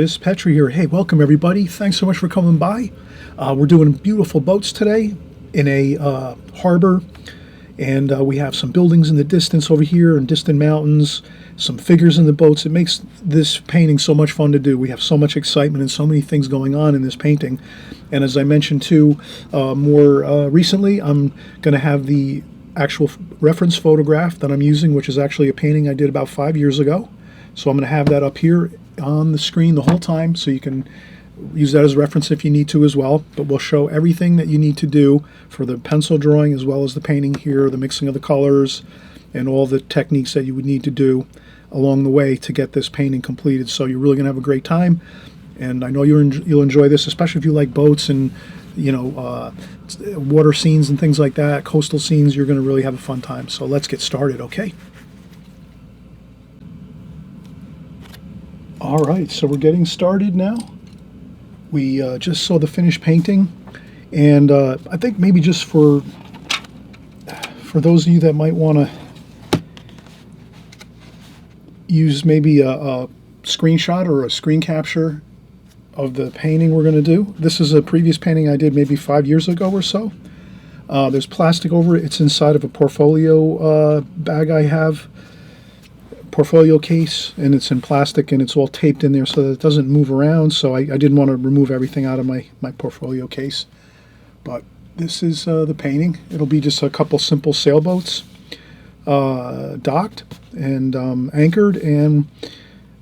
is Petri here. Hey, welcome everybody. Thanks so much for coming by. We're doing beautiful boats today in a harbor, and we have some buildings in the distance over here and distant mountains, some figures in the boats. It makes this painting so much fun to do. We have so much excitement and so many things going on in this painting. And as I mentioned too, more recently, I'm going to have the actual reference photograph that I'm using, which is actually a painting I did about 5 years ago. So I'm going to have that up here on the screen the whole time, so you can use that as a reference if you need to as well. But we'll show everything that you need to do for the pencil drawing as well as the painting here, the mixing of the colors, and all the techniques that you would need to do along the way to get this painting completed. So you're really going to have a great time, and I know you'll enjoy this, especially if you like boats and water scenes and things like that, coastal scenes. You're going to really have a fun time. So let's get started, okay? All right, so we're getting started now. We just saw the finished painting, and I think maybe just for those of you that might want to use maybe a screenshot or a screen capture of the painting we're going to do. This is a previous painting I did maybe 5 years ago or so. There's plastic over it. It's inside of a portfolio bag I have. Portfolio case, and it's in plastic, and it's all taped in there so that it doesn't move around. So I didn't want to remove everything out of my portfolio case. But this is the painting. It'll be just a couple simple sailboats docked and anchored, and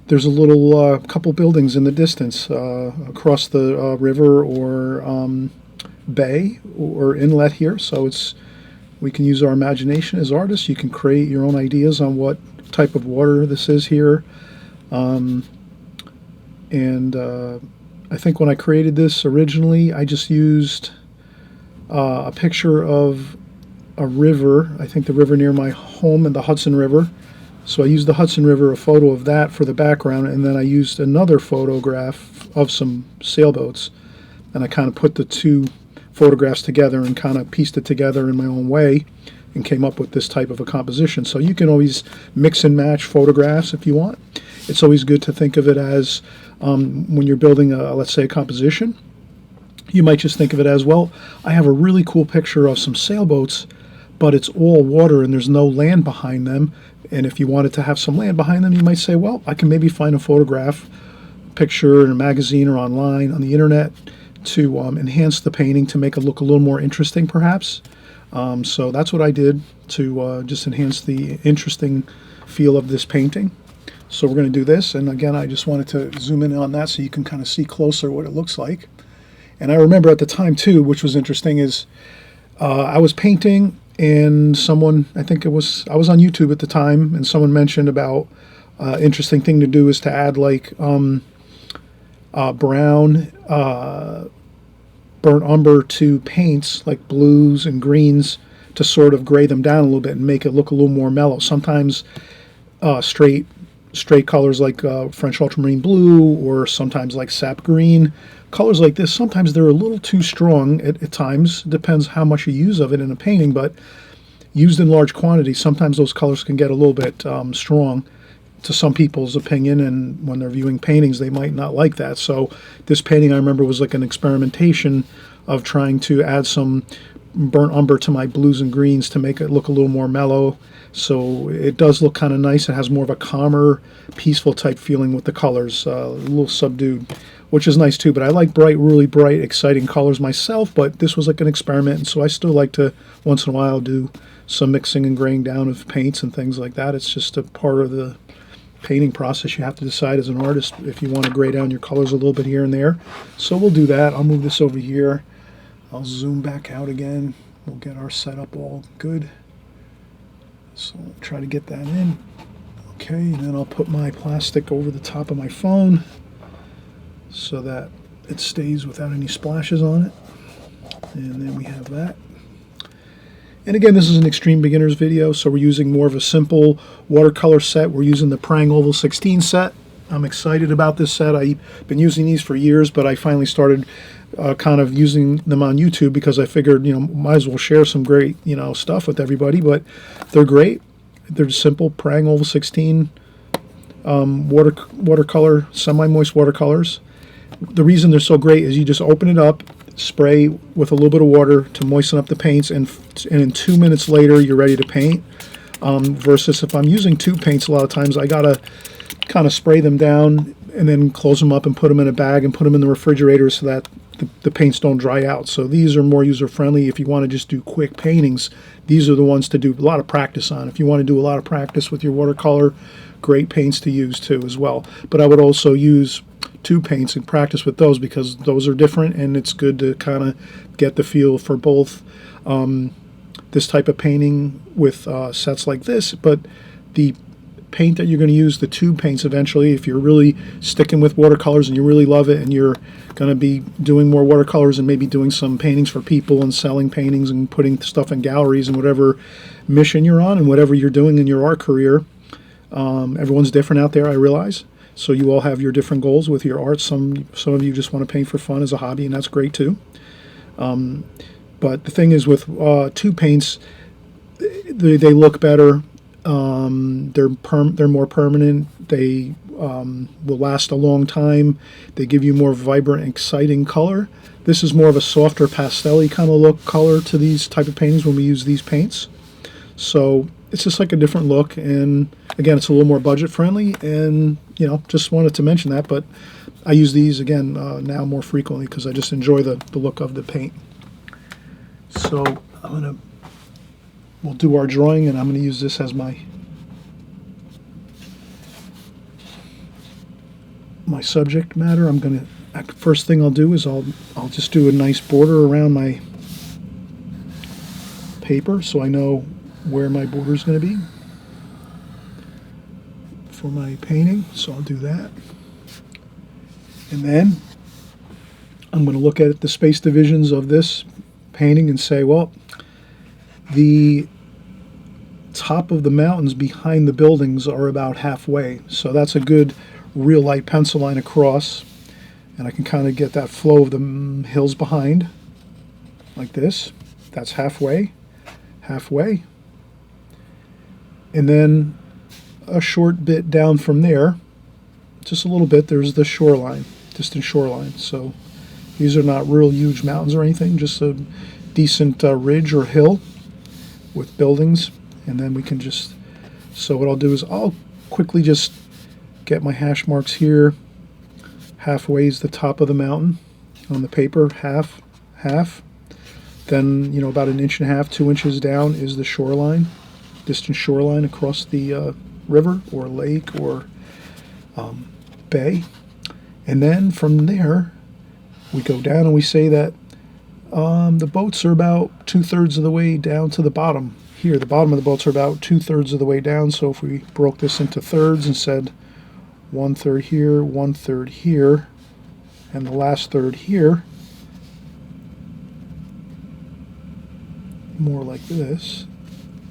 there's a little couple buildings in the distance across the river or bay or inlet here. So we can use our imagination as artists. You can create your own ideas on what type of water this is here, and I think when I created this originally, I just used a picture of a river. I think the river near my home and the Hudson River. So I used the Hudson River, a photo of that for the background, and then I used another photograph of some sailboats, and I kind of put the two photographs together and kind of pieced it together in my own way and came up with this type of a composition. So you can always mix and match photographs if you want. It's always good to think of it as when you're building let's say a composition, you might just think of it as, well, I have a really cool picture of some sailboats, but it's all water and there's no land behind them. And if you wanted to have some land behind them, you might say, well, I can maybe find a photograph, picture in a magazine or online on the internet to enhance the painting to make it look a little more interesting perhaps. So that's what I did to just enhance the interesting feel of this painting. So we're going to do this, and again, I just wanted to zoom in on that so you can kind of see closer what it looks like. And I remember at the time too, which was interesting, is I was painting, and someone, I was on YouTube at the time, and someone mentioned about interesting thing to do is to add like brown burnt umber to paints like blues and greens to sort of gray them down a little bit and make it look a little more mellow. Sometimes straight colors like French ultramarine blue, or sometimes like sap green. Colors like this, sometimes they're a little too strong at times. Depends how much you use of it in a painting, but used in large quantities, sometimes those colors can get a little bit strong to some people's opinion, and when they're viewing paintings, they might not like that. So this painting, I remember, was like an experimentation of trying to add some burnt umber to my blues and greens to make it look a little more mellow. So it does look kind of nice. It has more of a calmer, peaceful type feeling with the colors, a little subdued, which is nice too. But I like really bright, exciting colors myself, but this was like an experiment, and so I still like to, once in a while, do some mixing and graying down of paints and things like that. It's just a part of the painting process. You have to decide as an artist if you want to gray down your colors a little bit here and there. So we'll do that. I'll move this over here. I'll zoom back out again. We'll get our setup all good. So I'll try to get that in. Okay, and then I'll put my plastic over the top of my phone so that it stays without any splashes on it. And then we have that. And again, this is an extreme beginners video, so we're using more of a simple watercolor set. We're using the Prang Oval 16 set. I'm excited about this set. I've been using these for years, but I finally started kind of using them on YouTube because I figured, might as well share some great, stuff with everybody. But they're great. They're just simple Prang Oval 16 watercolor, semi-moist watercolors. The reason they're so great is you just open it up, spray with a little bit of water to moisten up the paints, and in 2 minutes later you're ready to paint. Versus if I'm using tube paints, a lot of times I gotta kind of spray them down and then close them up and put them in a bag and put them in the refrigerator so that the paints don't dry out. So these are more user-friendly if you want to just do quick paintings. These are the ones to do a lot of practice on. If you want to do a lot of practice with your watercolor, great paints to use too as well. But I would also use tube paints and practice with those because those are different, and it's good to kind of get the feel for both this type of painting with sets like this, but the paint that you're going to use, the tube paints eventually, if you're really sticking with watercolors and you really love it and you're going to be doing more watercolors and maybe doing some paintings for people and selling paintings and putting stuff in galleries and whatever mission you're on and whatever you're doing in your art career. Everyone's different out there, I realize. So you all have your different goals with your art. Some of you just want to paint for fun as a hobby, and that's great too. But the thing is with tube paints, they look better. They're more permanent. They will last a long time. They give you more vibrant, exciting color. This is more of a softer pastel-y kind of color to these type of paintings when we use these paints. So it's just like a different look, and again, it's a little more budget friendly, and just wanted to mention that. But I use these again now more frequently because I just enjoy the look of the paint. So we'll do our drawing, and I'm going to use this as my subject matter. First thing I'll do is I'll just do a nice border around my paper so I know where my border is going to be for my painting. So I'll do that, and then I'm going to look at the space divisions of this painting and say, well, the top of the mountains behind the buildings are about halfway, so that's a good real light pencil line across, and I can kind of get that flow of the hills behind like this. That's halfway, and then a short bit down from there, just a little bit, there's the shoreline, distant shoreline. So these are not real huge mountains or anything, just a decent ridge or hill with buildings. And then we can just, so what I'll do is I'll quickly just get my hash marks here. Halfway is the top of the mountain on the paper, half. Then, about 1.5 inches, 2 inches down is the shoreline, distant shoreline across the river or lake or bay. And then from there, we go down and we say that the boats are about 2/3 of the way down to the bottom. Here, the bottom of the boats are about 2/3 of the way down. So if we broke this into thirds and said 1/3 here, 1/3 here, and the last third here, more like this,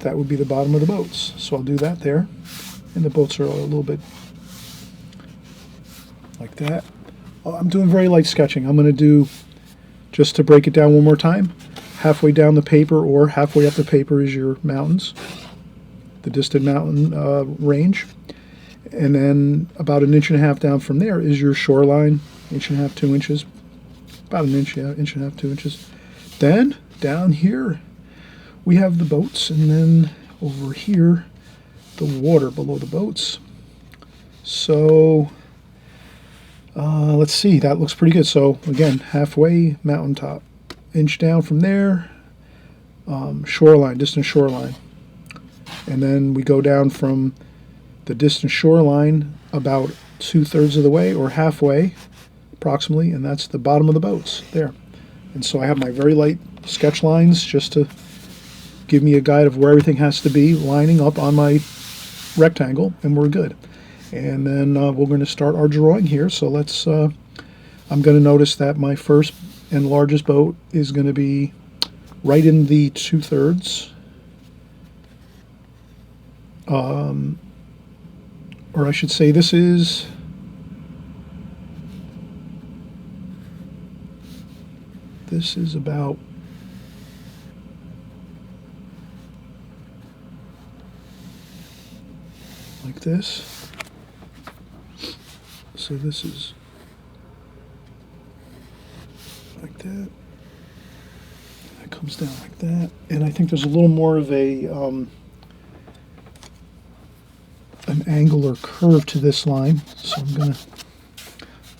that would be the bottom of the boats. So I'll do that there. And the boats are a little bit like that. I'm doing very light sketching. I'm going to do, just to break it down one more time, halfway down the paper or halfway up the paper is your mountains, the distant mountain range. And then about 1.5 inches down from there is your shoreline, 1.5 inches, 2 inches, about 1 inch, 1.5 inches, 2 inches. Then down here we have the boats, and then over here the water below the boats. So let's see, that looks pretty good. So again, halfway mountaintop, inch down from there, shoreline, distant shoreline, and then we go down from the distant shoreline about 2/3 of the way or halfway approximately, and that's the bottom of the boats there. And so I have my very light sketch lines just to give me a guide of where everything has to be lining up on my rectangle, and we're good. And then we're going to start our drawing here. So let's I'm going to notice that my first and largest boat is going to be right in the 2/3, or I should say this is about like this. So this is like that. That comes down like that. And I think there's a little more of a an angle or curve to this line. So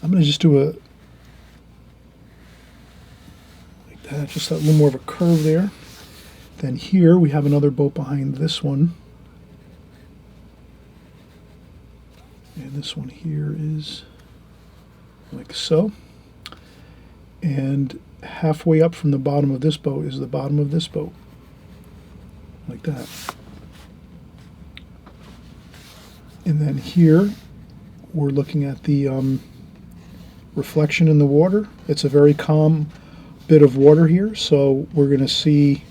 I'm gonna just do a like that, just that little more of a curve there. Then here we have another boat behind this one. And this one here is like so. And halfway up from the bottom of this boat is the bottom of this boat. Like that. And then here we're looking at the reflection in the water. It's a very calm bit of water here, so we're going to see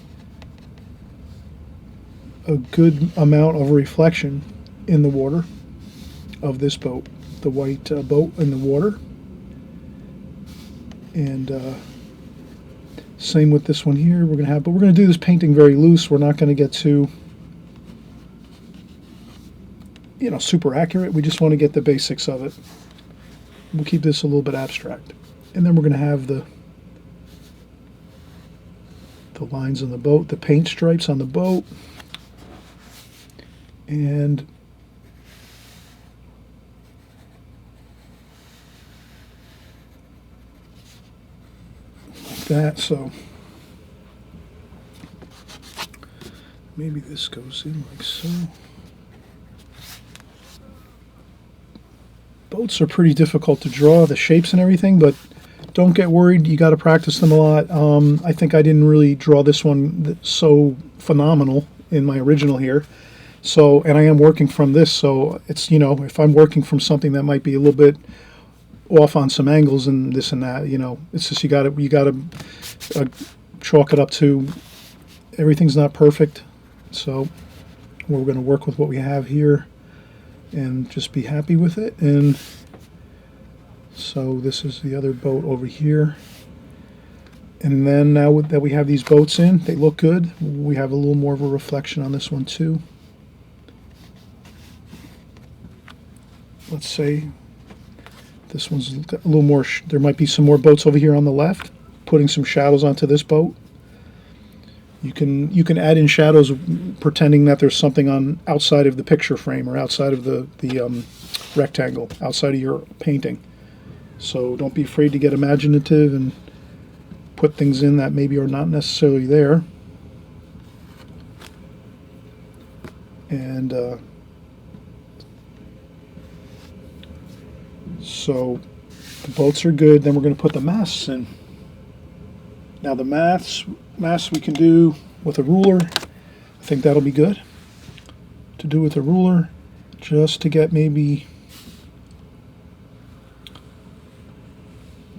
a good amount of reflection in the water of this boat, the white boat in the water. And same with this one here. We're going to have, but we're going to do this painting very loose. We're not going to get too, you know, super accurate. We just want to get the basics of it. We'll keep this a little bit abstract. And then we're going to have the lines on the boat, the paint stripes on the boat. And like that. So maybe this goes in like so. Boats are pretty difficult to draw, the shapes and everything, but don't get worried. You got to practice them a lot. I think I didn't really draw this one so phenomenal in my original here. So, and I am working from this, so it's, you know, if I'm working from something that might be a little bit off on some angles and this and that, you know, it's just you got to chalk it up to everything's not perfect. So we're going to work with what we have here and just be happy with it. And so this is the other boat over here. And then now that we have these boats in, they look good. We have a little more of a reflection on this one too. Let's say this one's a little more, there might be some more boats over here on the left, putting some shadows onto this boat. You can add in shadows pretending that there's something on outside of the picture frame or outside of the rectangle, outside of your painting. So don't be afraid to get imaginative and put things in that maybe are not necessarily there. And so the boats are good. Then we're going to put the masts in. Now the masts we can do with a ruler. I think that'll be good to do with a ruler, just to get maybe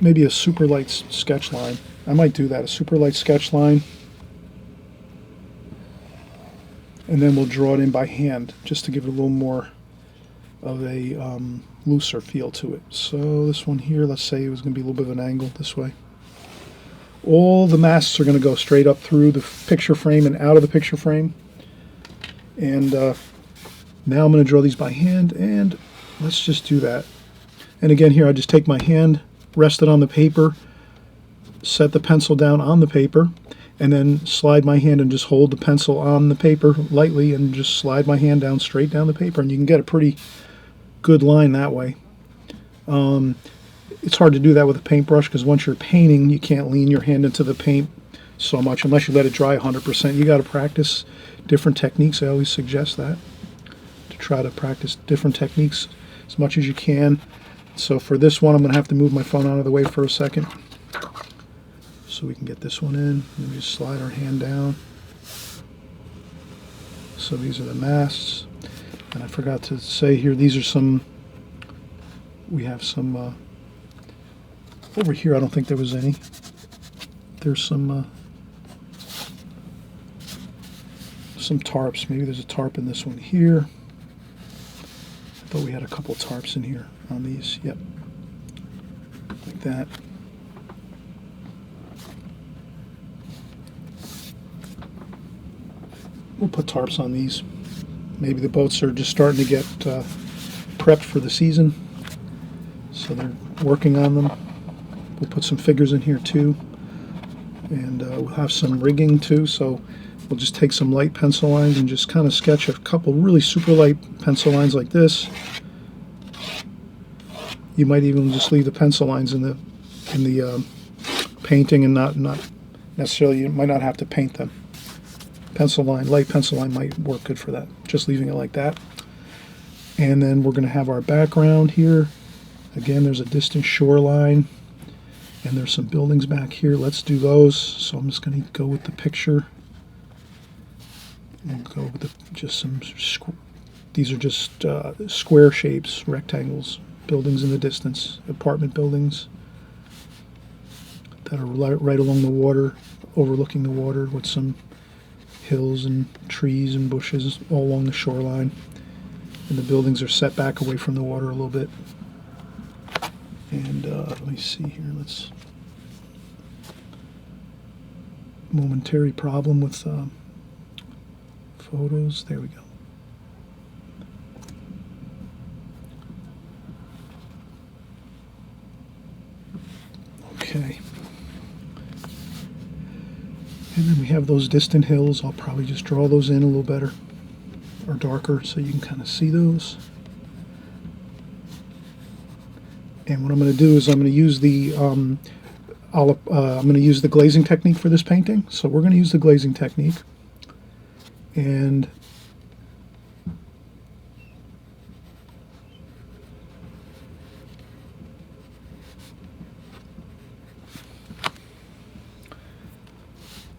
a super light sketch line. I might do that, a super light sketch line, and then we'll draw it in by hand just to give it a little more of a looser feel to it. So this one here, let's say it was going to be a little bit of an angle this way. All the masts are going to go straight up through the picture frame and out of the picture frame. And now I'm going to draw these by hand, and let's just do that. And again here, I just take my hand, rest it on the paper, set the pencil down on the paper, and then slide my hand and just hold the pencil on the paper lightly and just slide my hand down straight down the paper, and you can get a pretty good line that way. It's hard to do that with a paintbrush because once you're painting, you can't lean your hand into the paint so much unless you let it dry 100%. You got to practice different techniques. I always suggest that, to try to practice different techniques as much as you can. So for this one, I'm going to have to move my phone out of the way for a second so we can get this one in. And just slide our hand down. So these are the masts. And I forgot to say here, these are some, we have some, over here I don't think there was any. There's some tarps. Maybe there's a tarp in this one here. I thought we had a couple tarps in here on these. Yep. Like that. We'll put tarps on these. Maybe the boats are just starting to get prepped for the season. So they're working on them. We'll put some figures in here too, and we'll have some rigging too. So we'll just take some light pencil lines and just kind of sketch a couple really super light pencil lines like this. You might even just leave the pencil lines in the painting and not necessarily, you might not have to paint them. Light pencil line might work good for that. Just leaving it like that. And then we're going to have our background here. Again, there's a distant shoreline, and there's some buildings back here. Let's do those. So I'm just going to go with the picture. And go with just some. These are just square shapes, rectangles, buildings in the distance, apartment buildings that are right along the water, overlooking the water, with some hills and trees and bushes all along the shoreline. And the buildings are set back away from the water a little bit. And let me see here. Momentary problem with photos. There we go. Okay. And then we have those distant hills. I'll probably just draw those in a little better or darker so you can kind of see those. And what I'm going to do is I'm going to use the I'm going to use the glazing technique for this painting. So we're going to use the glazing technique, and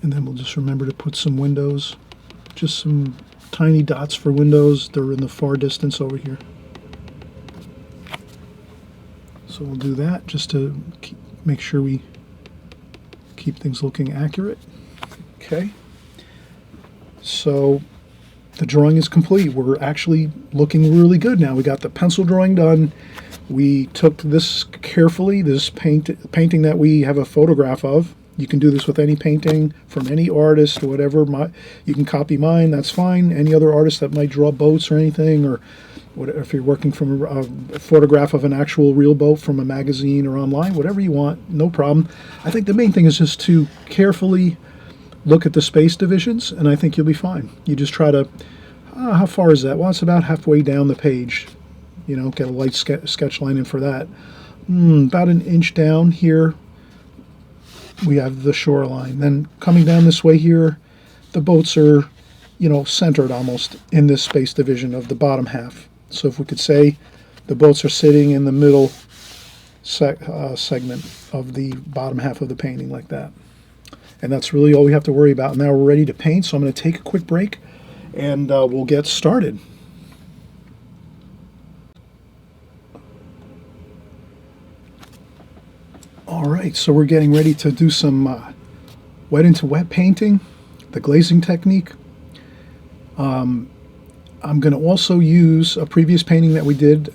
then we'll just remember to put some windows, just some tiny dots for windows. They're in the far distance over here. So we'll do that just to make sure we keep things looking accurate. Okay. So the drawing is complete. We're actually looking really good now. We got the pencil drawing done. We took this carefully, this painting that we have a photograph of. You can do this with any painting from any artist or whatever. You can copy mine, that's fine. Any other artist that might draw boats or anything, or whatever, if you're working from a photograph of an actual real boat from a magazine or online, whatever you want, no problem. I think the main thing is just to carefully look at the space divisions, and I think you'll be fine. You just try to, how far is that? Well, it's about halfway down the page. You know, get a light sketch line in for that. About an inch down here, we have the shoreline. Then coming down this way here, the boats are, centered almost in this space division of the bottom half. So if we could say the boats are sitting in the middle segment of the bottom half of the painting like that. And that's really all we have to worry about. Now we're ready to paint, so I'm going to take a quick break, and we'll get started. All right, so we're getting ready to do some wet into wet painting, the glazing technique. I'm going to also use a previous painting that we did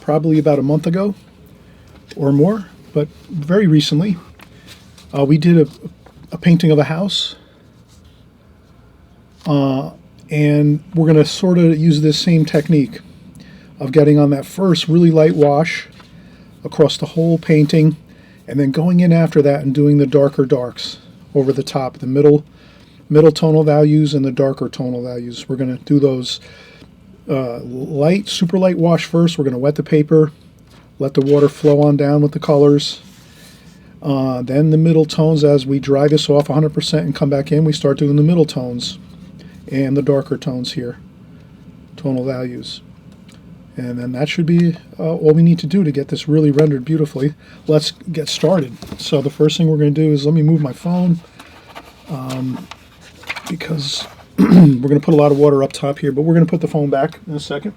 probably about a month ago or more, but very recently. We did a painting of a house, and we're going to sort of use this same technique of getting on that first really light wash across the whole painting, and then going in after that and doing the darker darks over the top, the middle tonal values and the darker tonal values. We're going to do those super light wash first. We're going to wet the paper, let the water flow on down with the colors. Then the middle tones, as we dry this off 100% and come back in, we start doing the middle tones and the darker tones here, tonal values. And then that should be all we need to do to get this really rendered beautifully. Let's get started. So the first thing we're going to do is, let me move my phone, because we're going to put a lot of water up top here, but we're going to put the phone back in a second.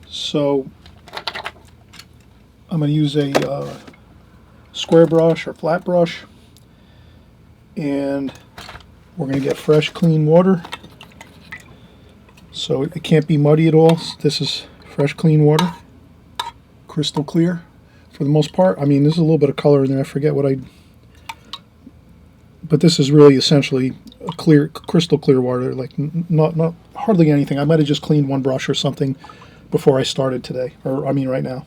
So I'm going to use a square brush or flat brush, and we're going to get fresh, clean water. So it can't be muddy at all. This is fresh, clean water, crystal clear for the most part. I mean, there's a little bit of color in there. I forget what but this is really essentially a clear, crystal clear water, like not hardly anything. I might have just cleaned one brush or something, before I started today, or I mean right now.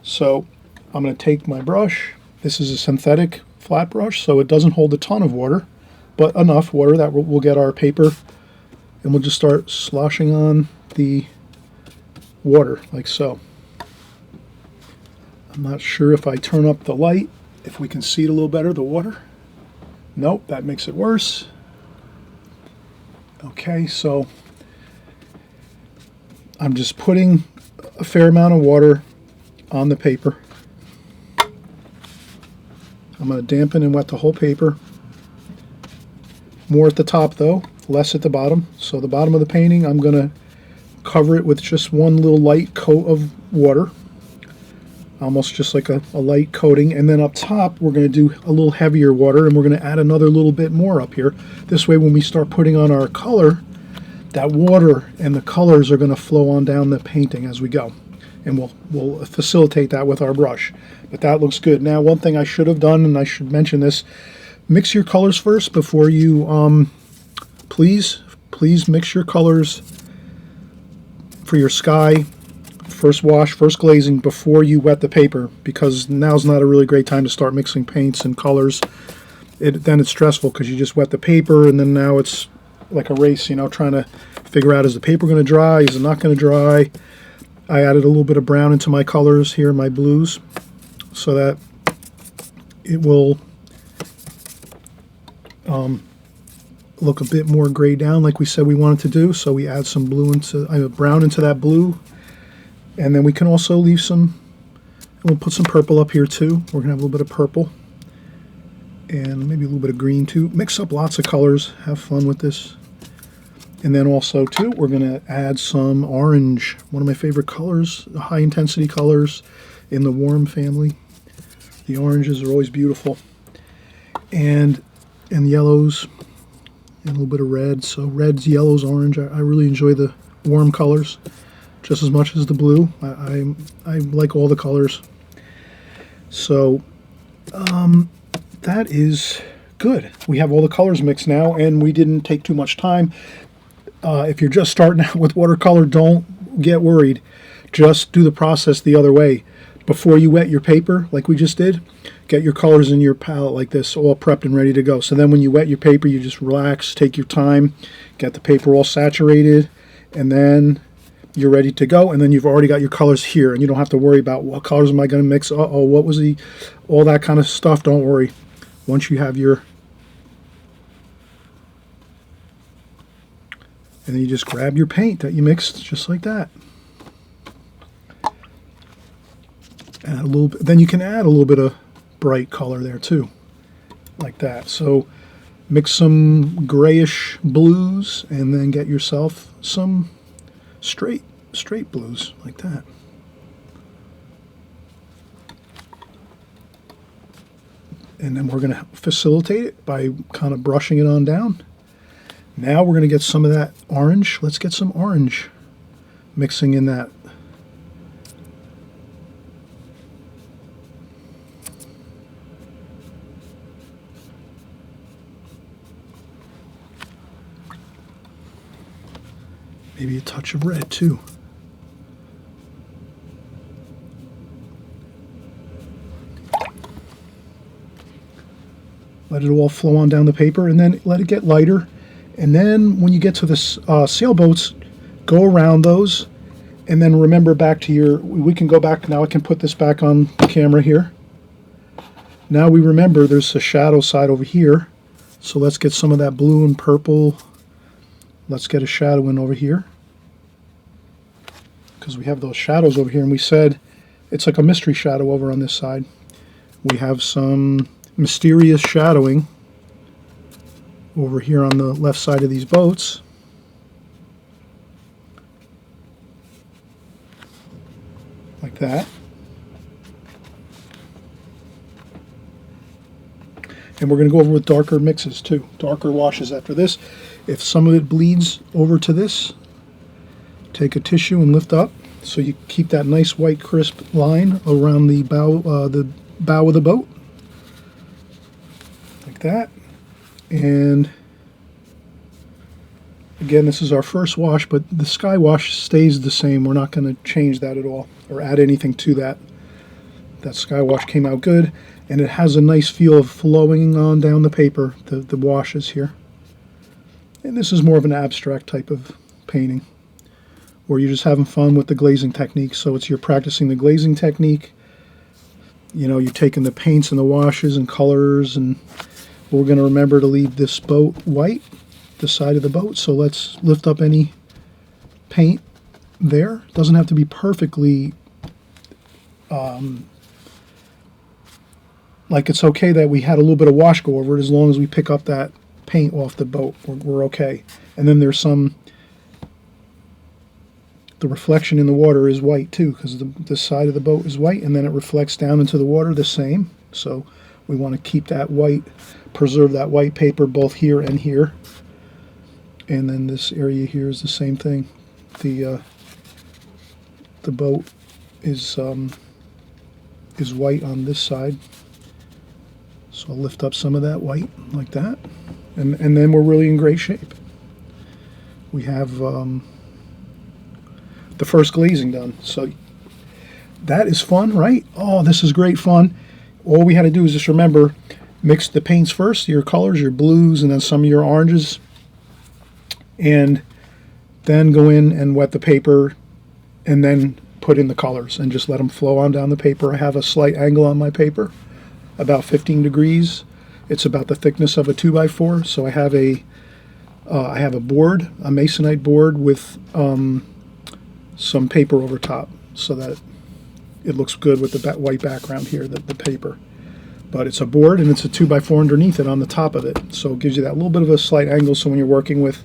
So I'm going to take my brush. This is a synthetic flat brush, so it doesn't hold a ton of water, but enough water that we'll get our paper, and we'll just start sloshing on the water like so. I'm not sure if I turn up the light, if we can see it a little better, the water. Nope, that makes it worse. Okay, so I'm just putting a fair amount of water on the paper. I'm going to dampen and wet the whole paper. More at the top though, less at the bottom. So the bottom of the painting, I'm going to cover it with just one little light coat of water. Almost just like a light coating. And then up top, we're going to do a little heavier water, and we're going to add another little bit more up here. This way, when we start putting on our color, that water and the colors are going to flow on down the painting as we go. And we'll facilitate that with our brush. But that looks good. Now, one thing I should have done, and I should mention this, mix your colors first before you, please mix your colors for your sky, first wash, first glazing, before you wet the paper, because now's not a really great time to start mixing paints and colors. Then it's stressful because you just wet the paper, and then now it's like a race, you know, trying to figure out, is the paper going to dry, is it not going to dry. I added a little bit of brown into my colors here, my blues, so that it will look a bit more grayed down like we said we wanted to do. So we add some blue into brown into that blue, and then we can also leave some, we'll put some purple up here too. We're gonna have a little bit of purple and maybe a little bit of green too. Mix up lots of colors, have fun with this. And then also too, we're gonna add some orange, one of my favorite colors, high intensity colors in the warm family. The oranges are always beautiful, and yellows, and a little bit of red. So reds, yellows, orange. I really enjoy the warm colors just as much as the blue. I like all the colors. So that is good. We have all the colors mixed now, and we didn't take too much time. If you're just starting out with watercolor, don't get worried. Just do the process the other way. Before you wet your paper, like we just did, get your colors in your palette like this, all prepped and ready to go. So then when you wet your paper, you just relax, take your time, get the paper all saturated, and then you're ready to go. And then you've already got your colors here, and you don't have to worry about what colors am I going to mix. Uh-oh, what was all that kind of stuff. Don't worry. Once you have your, and then you just grab your paint that you mixed just like that. Add a little bit, then you can add a little bit of bright color there too, like that. So mix some grayish blues, and then get yourself some straight blues like that. And then we're going to facilitate it by kind of brushing it on down. Now we're going to get some of that orange. Let's get some orange mixing in that. Maybe a touch of red too. Let it all flow on down the paper, and then let it get lighter. And then when you get to the sailboats, go around those, and then remember back to your, we can go back, now I can put this back on the camera here. Now we remember there's a shadow side over here, so let's get some of that blue and purple. Let's get a shadow in over here, because we have those shadows over here, and we said it's like a mystery shadow over on this side. We have some mysterious shadowing over here on the left side of these boats. Like that. And we're going to go over with darker mixes too, darker washes after this. If some of it bleeds over to this, take a tissue and lift up so you keep that nice white crisp line around the bow of the boat. Like that. And Again, this is our first wash, but the sky wash stays the same. We're not going to change that at all or add anything to that. That sky wash came out good, and it has a nice feel of flowing on down the paper, the washes here. And this is more of an abstract type of painting, where you're just having fun with the glazing technique. So you're practicing the glazing technique. You know, you're taking the paints and the washes and colors, and we're going to remember to leave this boat white, the side of the boat. So let's lift up any paint there. It doesn't have to be perfectly like, it's okay that we had a little bit of wash go over it, as long as we pick up that paint off the boat, we're okay. And then there's the reflection in the water is white too, because the side of the boat is white, and then it reflects down into the water the same. So we want to keep that white, preserve that white paper both here and here. And then this area here is the same thing. The boat is white on this side. So I'll lift up some of that white like that, and then we're really in great shape. We have the first glazing done. So that is fun, right? Oh, this is great fun. All we had to do is just remember, mix the paints first, your colors, your blues, and then some of your oranges, and then go in and wet the paper, and then put in the colors and just let them flow on down the paper. I have a slight angle on my paper, about 15 degrees. It's about the thickness of a 2x4. So I have a board, a masonite board with some paper over top, so that it looks good with the white background here, the paper. But it's a board, and it's a 2x4 underneath it on the top of it. So it gives you that little bit of a slight angle, so when you're working with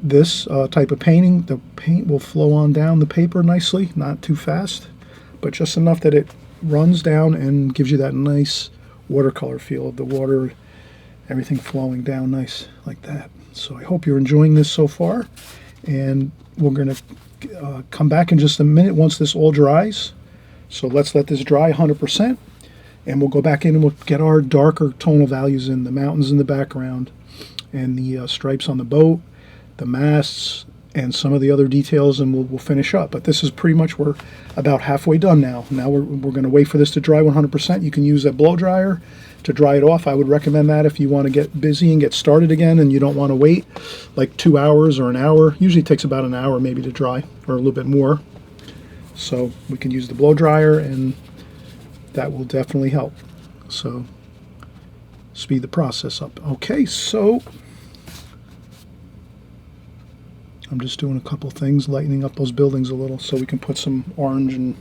this type of painting, the paint will flow on down the paper nicely, not too fast, but just enough that it runs down and gives you that nice watercolor feel of the water, everything flowing down nice like that. So I hope you're enjoying this so far, and we're going to come back in just a minute once this all dries. So let's let this dry 100%, and we'll go back in and we'll get our darker tonal values in, the mountains in the background, and the stripes on the boat, the masts, and some of the other details, and we'll finish up. But this is pretty much, we're about halfway done now. Now we're going to wait for this to dry 100%. You can use a blow dryer to dry it off. I would recommend that if you want to get busy and get started again, and you don't want to wait like 2 hours or an hour. Usually it takes about an hour maybe to dry, or a little bit more. So we can use the blow dryer, and that will definitely help. So speed the process up. Okay, so I'm just doing a couple things, lightening up those buildings a little, so we can put some orange and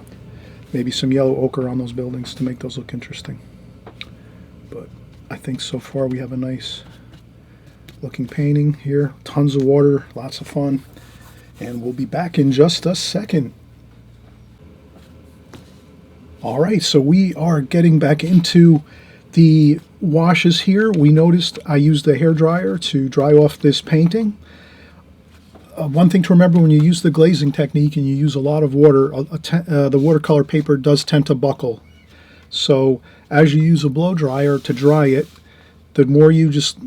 maybe some yellow ochre on those buildings to make those look interesting. But I think so far we have a nice looking painting here. Tons of water, lots of fun, and we'll be back in just a second. All right, so we are getting back into the washes here. We noticed I used the hairdryer to dry off this painting. One thing to remember when you use the glazing technique and you use a lot of water, the watercolor paper does tend to buckle. So as you use a blow dryer to dry it, the more you just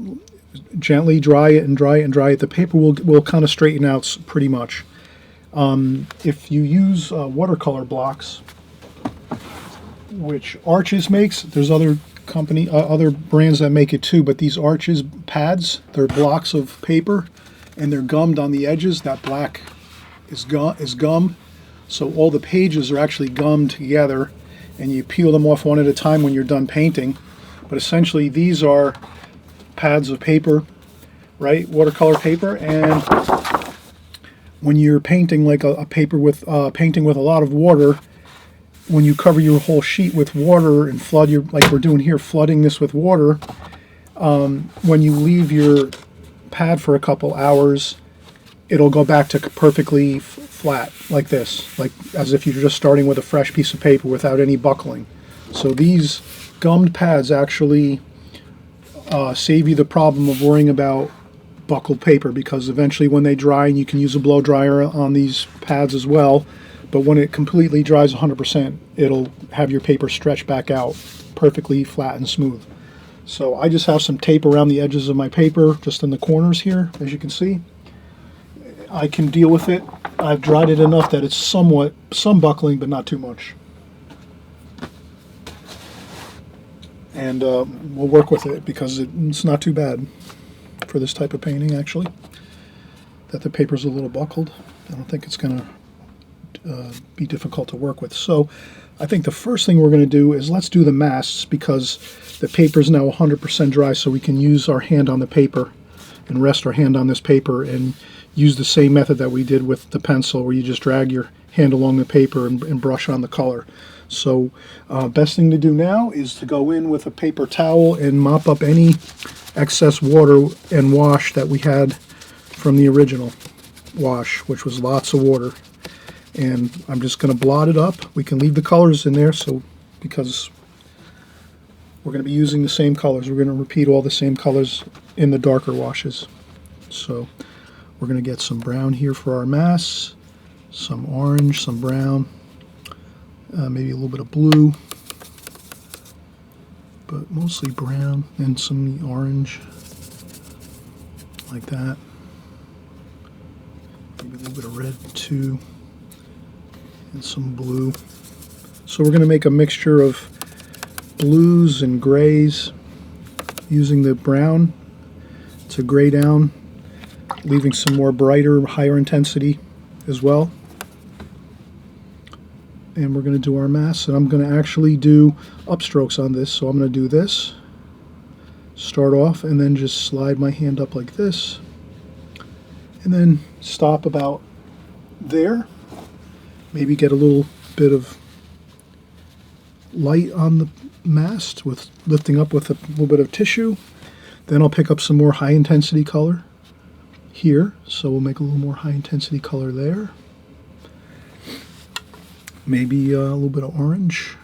gently dry it and dry it and dry it, the paper will kind of straighten out pretty much. If you use watercolor blocks, which Arches makes, there's other brands that make it too, but these Arches pads, they're blocks of paper, and they're gummed on the edges. That black is gummed, so all the pages are actually gummed together, and you peel them off one at a time when you're done painting. But essentially these are pads of paper, right, watercolor paper, and when you're painting like a paper with painting with a lot of water, when you cover your whole sheet with water and flood like we're doing here, flooding this with water, when you leave your pad for a couple hours, it'll go back to perfectly flat like this, like as if you're just starting with a fresh piece of paper without any buckling. So these gummed pads actually save you the problem of worrying about buckled paper, because eventually when they dry, and you can use a blow dryer on these pads as well, but when it completely dries 100%, it'll have your paper stretch back out perfectly flat and smooth. So I just have some tape around the edges of my paper, just in the corners here, as you can see. I can deal with it. I've dried it enough that it's somewhat, some buckling, but not too much. And we'll work with it because it's not too bad for this type of painting, actually. That the paper's a little buckled. I don't think it's going to be difficult to work with. So I think the first thing we're going to do is let's do the masks, because the paper is now 100% dry, so we can use our hand on the paper and rest our hand on this paper and use the same method that we did with the pencil, where you just drag your hand along the paper and brush on the color. So best thing to do now is to go in with a paper towel and mop up any excess water and wash that we had from the original wash, which was lots of water. And I'm just going to blot it up. We can leave the colors in there, so because we're going to be using the same colors. We're going to repeat all the same colors in the darker washes. So we're going to get some brown here for our masks, some orange, some brown, maybe a little bit of blue, but mostly brown, and some orange, like that. Maybe a little bit of red too, and some blue. So we're going to make a mixture of blues and grays, using the brown to gray down, leaving some more brighter, higher intensity as well. And we're going to do our masks, and I'm going to actually do upstrokes on this. So I'm going to do this, start off, and then just slide my hand up like this, and then stop about there. Maybe get a little bit of light on the mask with lifting up with a little bit of tissue. Then I'll pick up some more high intensity color here, so we'll make a little more high intensity color there. Maybe a little bit of orange.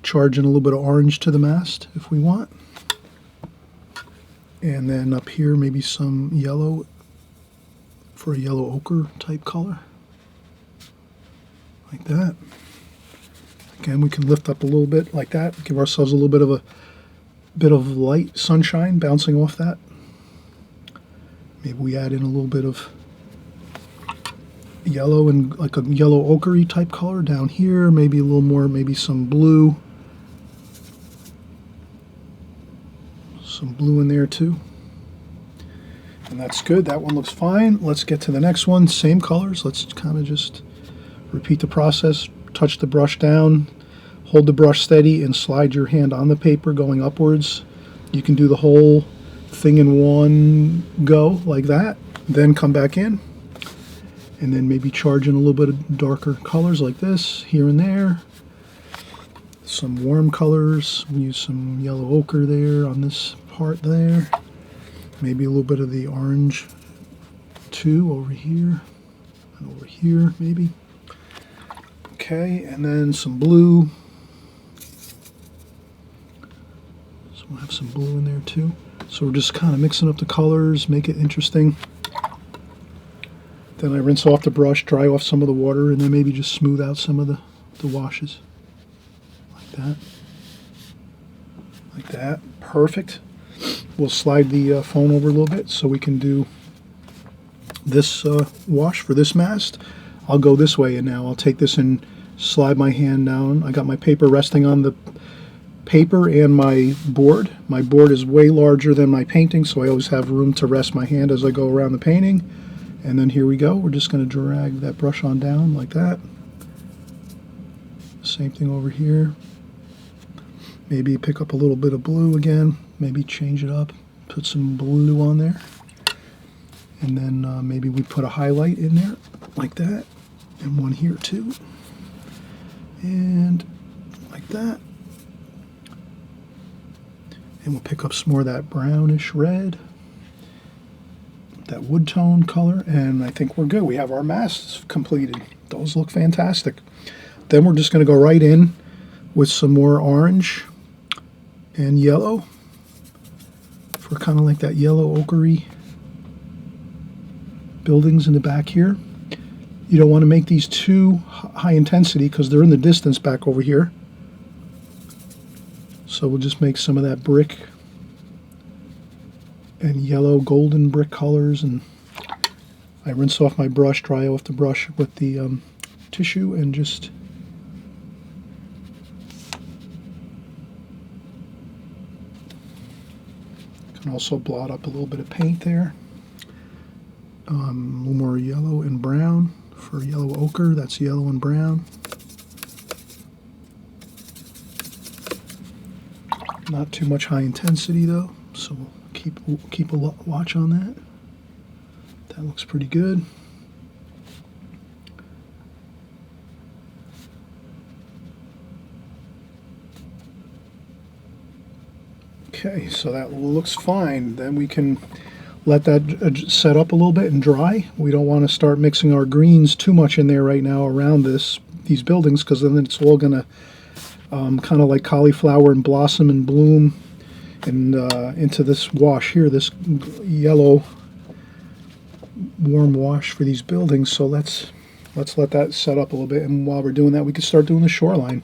Charge in a little bit of orange to the mast if we want. And then up here maybe some yellow for a yellow ochre type color. Like that. Again, we can lift up a little bit like that, give ourselves a little bit of light sunshine bouncing off that. Maybe we add in a little bit of yellow and like a yellow ochre type color down here, maybe a little more, maybe some blue. Some blue in there too. And that's good. That one looks fine. Let's get to the next one. Same colors. Let's kind of just repeat the process. Touch the brush down, hold the brush steady, and slide your hand on the paper going upwards. You can do the whole thing in one go like that. Then come back in. And then maybe charge in a little bit of darker colors like this, here and there. Some warm colors. We use some yellow ochre there on this part there. Maybe a little bit of the orange too over here. And over here, maybe. Okay, and then some blue. So we'll have some blue in there too. So we're just kind of mixing up the colors, make it interesting. Then I rinse off the brush, dry off some of the water, and then maybe just smooth out some of the washes. Like that. Like that. Perfect. We'll slide the phone over a little bit so we can do this wash for this mast. I'll go this way, and now I'll take this and slide my hand down. I got my paper resting on the paper and my board. My board is way larger than my painting, so I always have room to rest my hand as I go around the painting. And then here we go. We're just going to drag that brush on down like that. Same thing over here. Maybe pick up a little bit of blue again. Maybe change it up. Put some blue on there. And then maybe we put a highlight in there like that. And one here too. And like that. And we'll pick up some more of that brownish red. That wood tone color, and I think we're good. We have our masks completed. Those look fantastic. Then we're just going to go right in with some more orange and yellow for kind of like that yellow ochre-y buildings in the back here. You don't want to make these too high intensity because they're in the distance back over here. So we'll just make some of that brick and yellow golden brick colors, and I rinse off my brush, dry off the brush with the tissue, and just can also blot up a little bit of paint there. A little more yellow and brown for yellow ochre. That's yellow and brown. Not too much high intensity though, so we'll keep a watch on that. That looks pretty good. Okay, so that looks fine. Then we can let that set up a little bit and dry. We don't want to start mixing our greens too much in there right now around these buildings, because then it's all going to kind of like cauliflower and blossom and bloom and into this wash here, this yellow warm wash for these buildings. So let's let that set up a little bit, and while we're doing that, we can start doing the shoreline.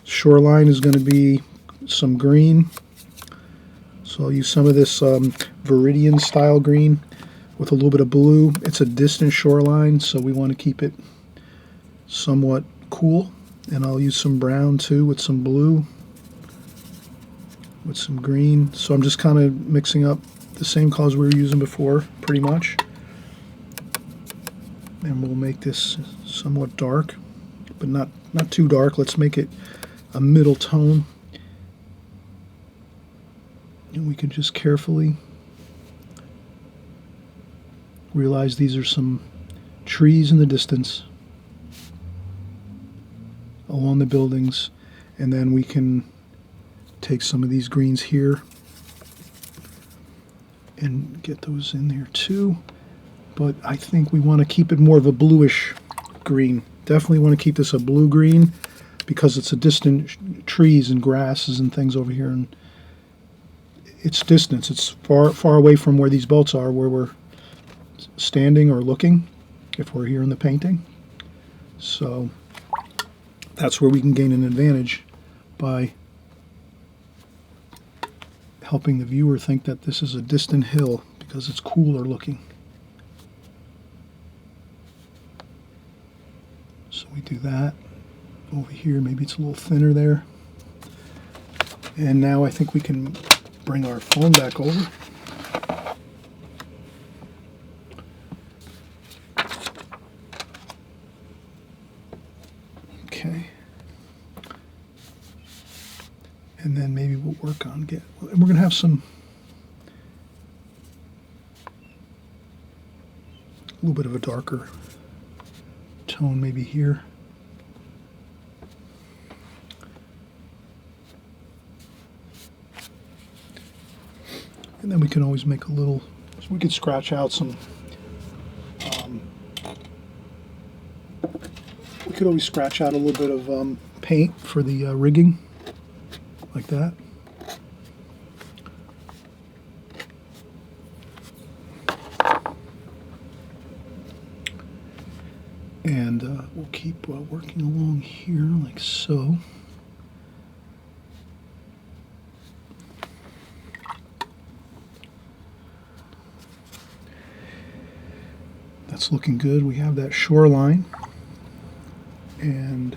Shoreline is going to be some green. So I'll use some of this Viridian style green with a little bit of blue. It's a distant shoreline, so we want to keep it somewhat cool. And I'll use some brown too with some blue, with some green. So I'm just kind of mixing up the same colors we were using before, pretty much. And we'll make this somewhat dark, but not too dark. Let's make it a middle tone. And we can just carefully realize these are some trees in the distance along the buildings, and then we can take some of these greens here and get those in there too. But I think we want to keep it more of a bluish green. Definitely want to keep this a blue green, because it's a distant trees and grasses and things over here, and it's distance. It's far away from where these boats are, where we're standing or looking if we're here in the painting. So that's where we can gain an advantage by helping the viewer think that this is a distant hill, because it's cooler looking. So we do that over here. Maybe it's a little thinner there. And now I think we can bring our phone back over. Okay. And then maybe we'll work on we're going to have some, a little bit of a darker tone maybe here. And then we can always make a little, so we could scratch out some, we could always scratch out a little bit of paint for the rigging, like that. And we'll keep working along here like so. That's looking good. We have that shoreline, and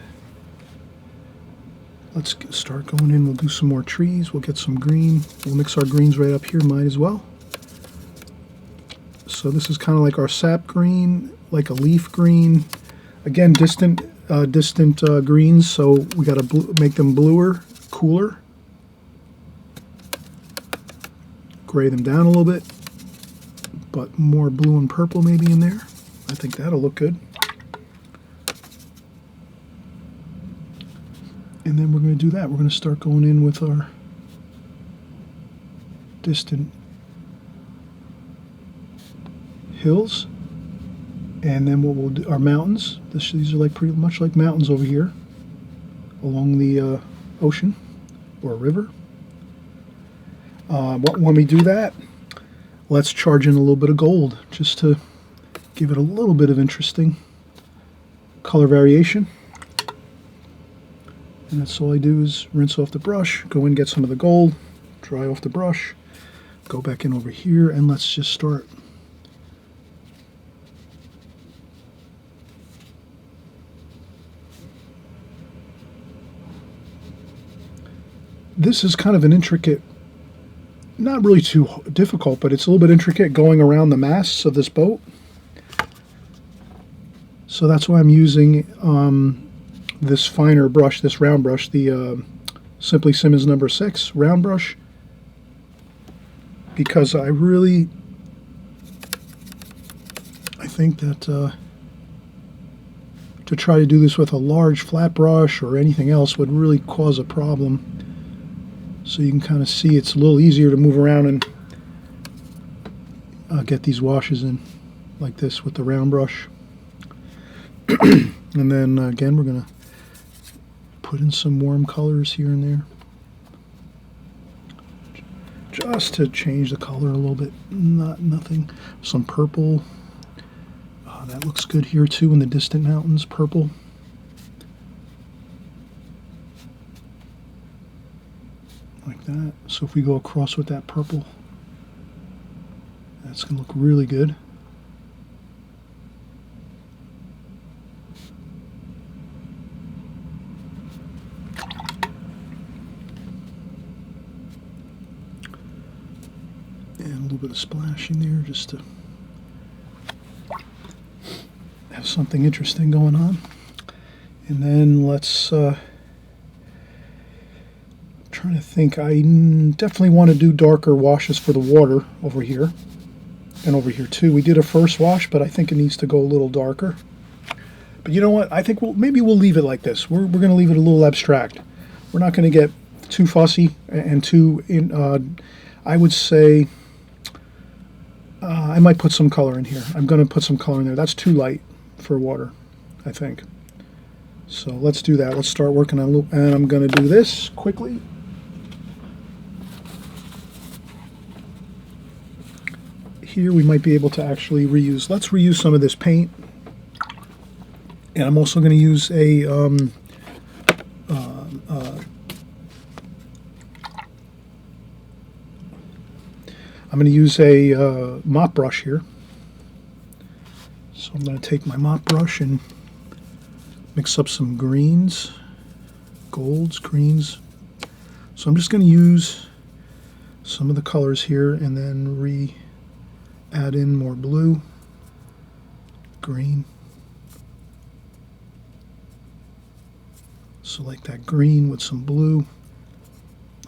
let's start going in. We'll do some more trees. We'll get some green. We'll mix our greens right up here, might as well. So this is kind of like our sap green, like a leaf green. Again, distant greens, so we got to make them bluer, cooler. Gray them down a little bit, but more blue and purple maybe in there. I think that'll look good. And then we're going to do that. We're going to start going in with our distant hills. And then what we'll do, our mountains. These are like pretty much like mountains over here along the ocean or river. When we do that, let's charge in a little bit of gold just to give it a little bit of interesting color variation. And that's all I do is rinse off the brush, go in, get some of the gold, dry off the brush, go back in over here, and let's just start. This is kind of an intricate, not really too difficult, but it's a little bit intricate going around the masts of this boat. So that's why I'm using this finer brush, this round brush, the Simply Simmons number 6 round brush, because I think that to try to do this with a large flat brush or anything else would really cause a problem. So you can kind of see it's a little easier to move around and get these washes in like this with the round brush. And then again, we're going to put in some warm colors here and there, just to change the color a little bit. Nothing. Some purple. That looks good here too in the distant mountains. Purple. Like that. So if we go across with that purple, that's going to look really good. And a little bit of splashing there just to have something interesting going on. And then let's trying to think. I definitely want to do darker washes for the water over here and over here too. We did a first wash, but I think it needs to go a little darker. But you know what? I think maybe we'll leave it like this. We're going to leave it a little abstract. We're not going to get too fussy and too I would say I might put some color in here. I'm going to put some color in there. That's too light for water, I think. So let's do that. Let's start working on a little, and I'm going to do this quickly. Here we might be able to actually reuse. Let's reuse some of this paint. And I'm also going to use a mop brush here. So I'm going to take my mop brush and mix up some greens, golds, greens. So I'm just going to use some of the colors here and then add in more blue, green. So like that green with some blue,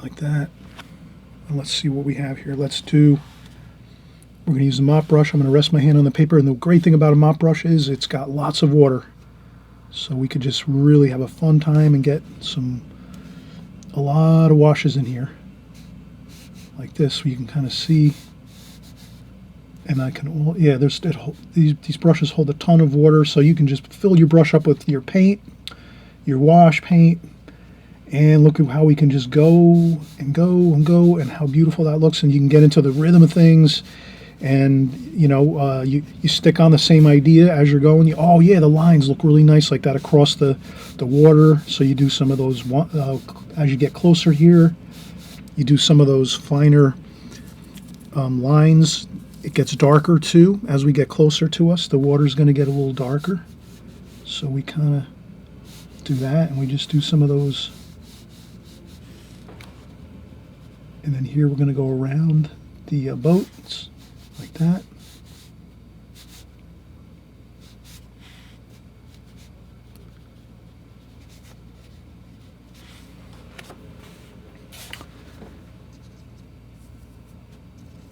like that. And let's see what we have here. We're going to use the mop brush. I'm going to rest my hand on the paper, and the great thing about a mop brush is it's got lots of water. So we could just really have a fun time and get a lot of washes in here. Like this, so you can kind of see. And I can, these brushes hold a ton of water, so you can just fill your brush up with your paint, your wash paint, and look at how we can just go and go and go, and how beautiful that looks. And you can get into the rhythm of things, and you stick on the same idea as you're going. Oh yeah, the lines look really nice like that across the water. So you do some of those as you get closer here. You do some of those finer lines. It gets darker too as we get closer to us. The water's going to get a little darker. So we kind of do that, and we just do some of those. And then here we're going to go around the boats like that.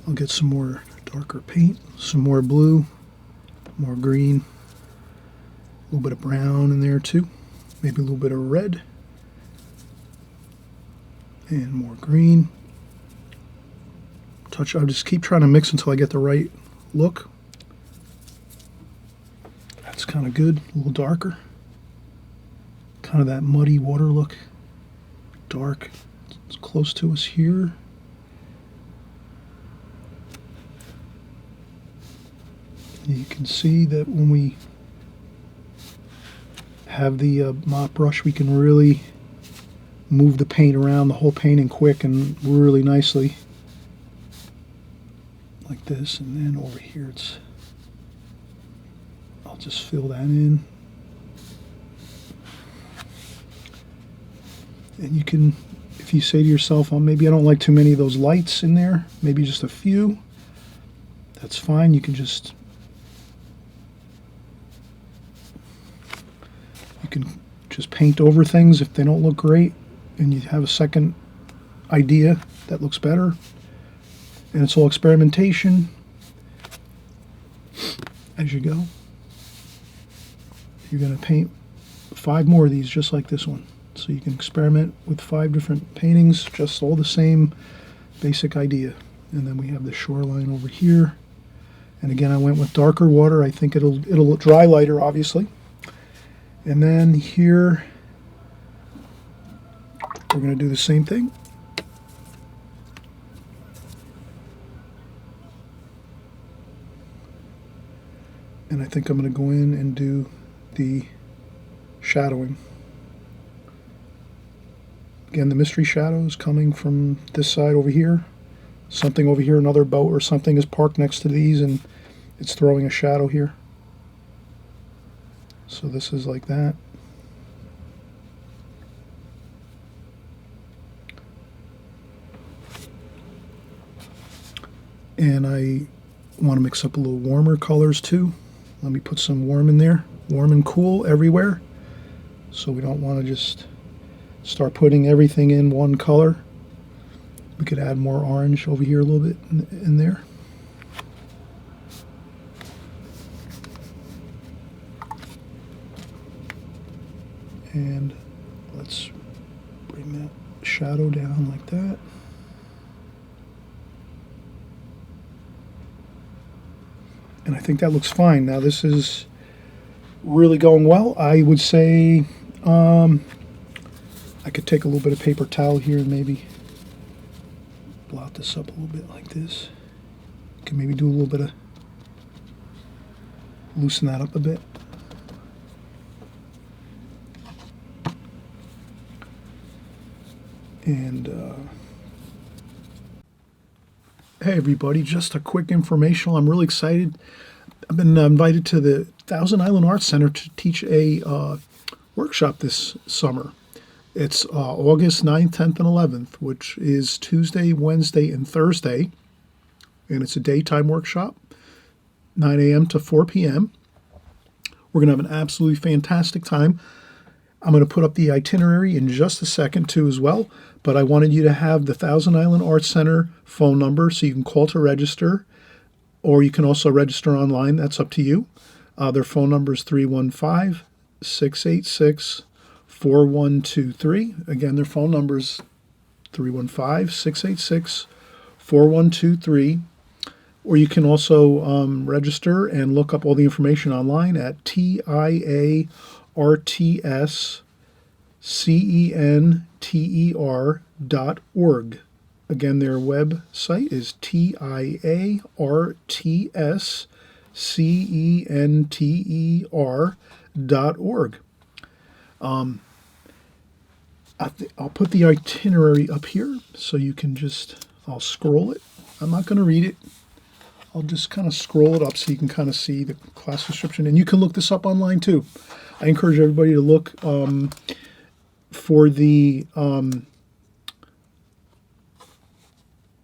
I'll get some more darker paint, some more blue, more green, a little bit of brown in there too, maybe a little bit of red, and more green. I'll just keep trying to mix until I get the right look. That's kind of good, a little darker. Kind of that muddy water look, dark. It's close to us here. You can see that when we have the mop brush, we can really move the paint around, the whole painting quick and really nicely. Like this, and then over here I'll just fill that in. And you can, if you say to yourself, oh, maybe I don't like too many of those lights in there, maybe just a few, that's fine. You can just paint over things if they don't look great, and you have a second idea that looks better. And it's all experimentation as you go. You're going to paint 5 more of these just like this one. So you can experiment with 5 different paintings, just all the same basic idea. And then we have the shoreline over here. And again, I went with darker water. I think it'll dry lighter, obviously. And then here, we're going to do the same thing. And I think I'm going to go in and do the shadowing. Again, the mystery shadow is coming from this side over here. Something over here, another boat or something is parked next to these, and it's throwing a shadow here. So this is like that. And I want to mix up a little warmer colors too. Let me put some warm in there. Warm and cool everywhere. So we don't want to just start putting everything in one color. We could add more orange over here a little bit in there. And let's bring that shadow down like that. And I think that looks fine. Now this is really going well. I would say I could take a little bit of paper towel here and maybe blot this up a little bit like this. Can maybe do a little bit of, loosen that up a bit. And hey everybody, just a quick informational. I'm really excited. I've been invited to the Thousand Island Arts Center to teach a workshop this summer. It's August 9th, 10th, and 11th, which is Tuesday, Wednesday, and Thursday. And it's a daytime workshop, 9 a.m. to 4 p.m. We're going to have an absolutely fantastic time. I'm going to put up the itinerary in just a second too as well, but I wanted you to have the Thousand Island Arts Center phone number so you can call to register, or you can also register online. That's up to you. Their phone number is 315-686-4123. Again, their phone number is 315-686-4123. Or you can also register and look up all the information online at TIARTSCENTER.org. Again, their website is TIARTSCENTER.org. I'll put the itinerary up here so you can just, I'll scroll it. I'm not going to read it. I'll just kind of scroll it up so you can kind of see the class description. And you can look this up online too. I encourage everybody to look for the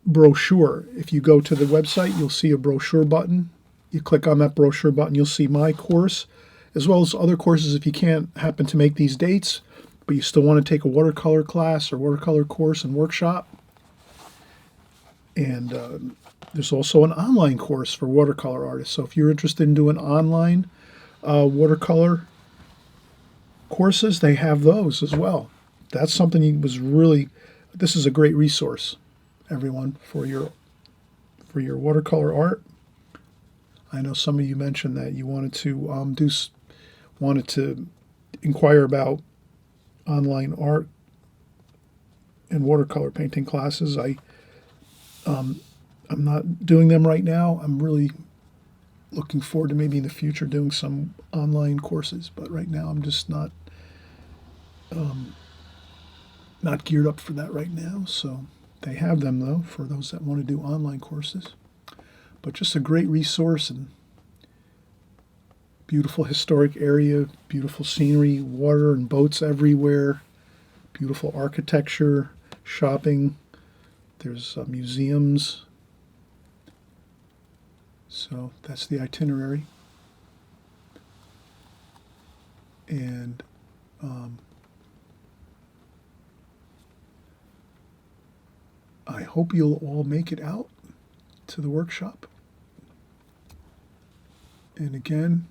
brochure. If you go to the website, you'll see a brochure button. You click on that brochure button, you'll see my course, as well as other courses if you can't happen to make these dates, but you still want to take a watercolor class or watercolor course and workshop. And there's also an online course for watercolor artists. So if you're interested in doing online watercolor courses, they have those as well. That's something this is a great resource, everyone, for your watercolor art. I know some of you mentioned that you wanted to inquire about online art and watercolor painting classes. I'm not doing them right now. I'm really looking forward to maybe in the future doing some online courses, but right now I'm just not not geared up for that right now, so they have them though for those that want to do online courses. But just a great resource, and beautiful historic area, beautiful scenery, water and boats everywhere, beautiful architecture, shopping. There's museums. So that's the itinerary. And I hope you'll all make it out to the workshop. And again,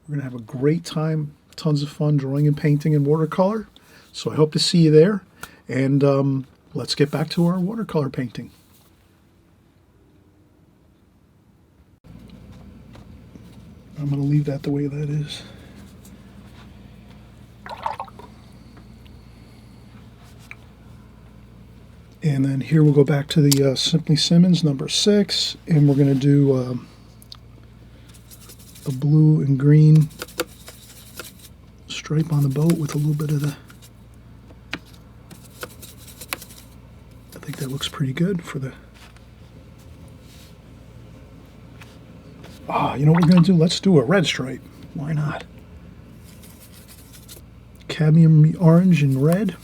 we're going to have a great time, tons of fun drawing and painting in watercolor. So I hope to see you there. And let's get back to our watercolor painting. I'm going to leave that the way that is. And then here we'll go back to the Simply Simmons number 6, and we're going to do a blue and green stripe on the boat with a little bit of the, I think that looks pretty good for the, you know what we're going to do? Let's do a red stripe. Why not? Cadmium orange and red.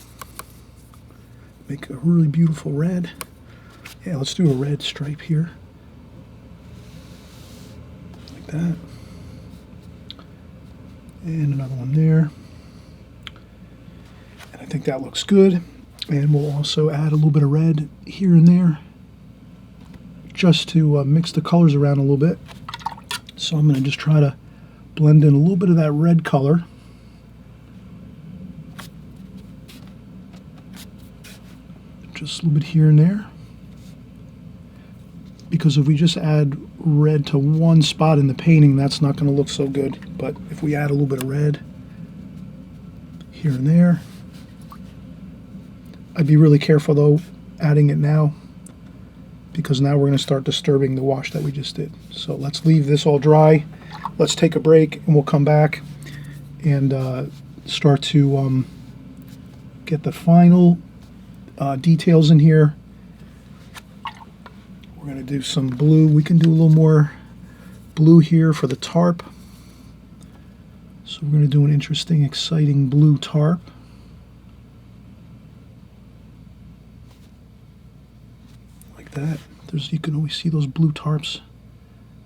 Make a really beautiful red. Yeah, let's do a red stripe here. Like that. And another one there. And I think that looks good. And we'll also add a little bit of red here and there, just to mix the colors around a little bit. So I'm going to just try to blend in a little bit of that red color. Just a little bit here and there. Because if we just add red to one spot in the painting, that's not going to look so good. But if we add a little bit of red here and there, I'd be really careful though adding it now, because now we're going to start disturbing the wash that we just did. So let's leave this all dry. Let's take a break and we'll come back and start to get the final details in here. We're going to do some blue. We can do a little more blue here for the tarp. So we're going to do an interesting, exciting blue tarp. Like that. You can always see those blue tarps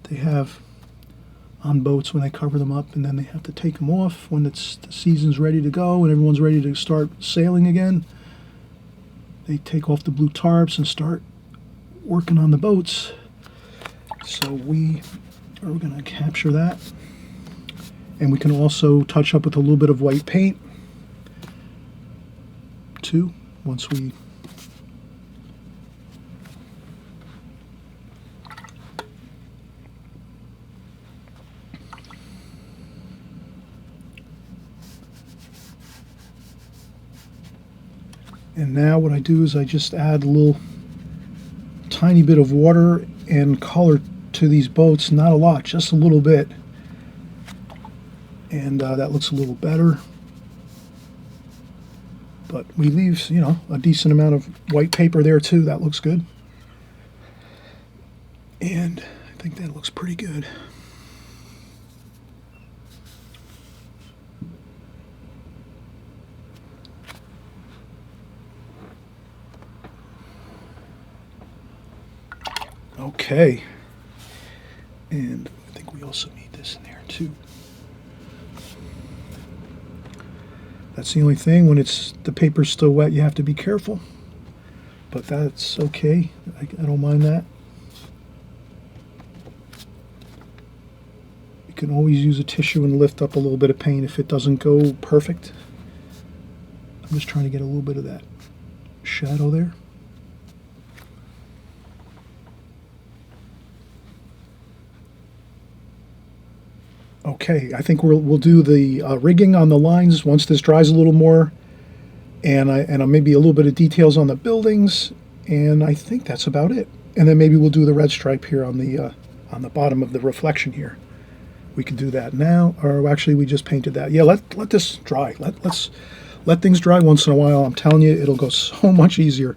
they have on boats when they cover them up, and then they have to take them off when the season's ready to go and everyone's ready to start sailing again. They take off the blue tarps and start working on the boats. So we are going to capture that. And we can also touch up with a little bit of white paint too, once we And now what I do is I just add a little tiny bit of water and color to these boats. Not a lot, just a little bit. And that looks a little better. But we leave, you know, a decent amount of white paper there too. That looks good. And I think that looks pretty good. Okay, and I think we also need this in there too. That's the only thing, when the paper's still wet, you have to be careful, but that's okay. I don't mind that. You can always use a tissue and lift up a little bit of paint if it doesn't go perfect. I'm just trying to get a little bit of that shadow there. Okay, I think we'll do the rigging on the lines once this dries a little more, and maybe a little bit of details on the buildings, and I think that's about it. And then maybe we'll do the red stripe here on the bottom of the reflection here. We could do that now, or actually we just painted that. Yeah, let this dry. Let's let things dry once in a while. I'm telling you, it'll go so much easier.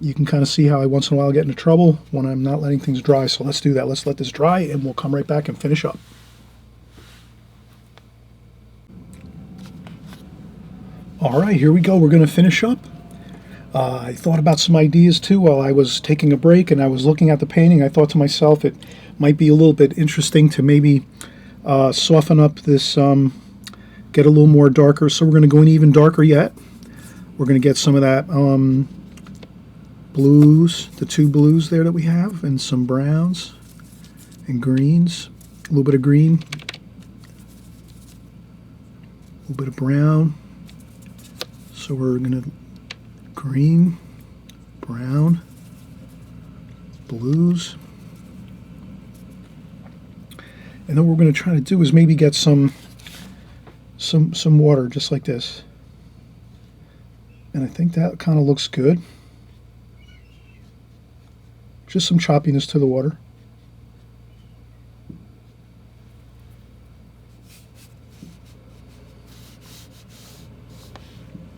You can kind of see how I once in a while get into trouble when I'm not letting things dry. So let's do that. Let's let this dry and we'll come right back and finish up. All right, here we go. We're going to finish up. I thought about some ideas too while I was taking a break and I was looking at the painting. I thought to myself it might be a little bit interesting to maybe soften up this, get a little more darker. So we're going to go in even darker yet. We're going to get some of that blues, the two blues there that we have, and some browns and greens, a little bit of green, a little bit of brown. So we're going to green, brown, blues. And then what we're going to try to do is maybe get some water just like this. And I think that kind of looks good. Just some choppiness to the water.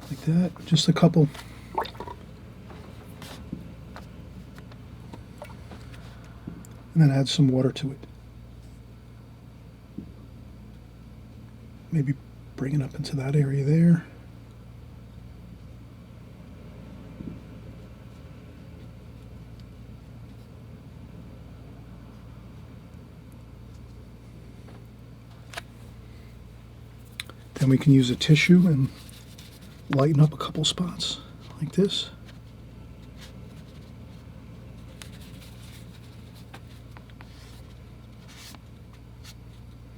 Like that, just a couple. And then add some water to it. Maybe bring it up into that area there. Then we can use a tissue and lighten up a couple spots like this.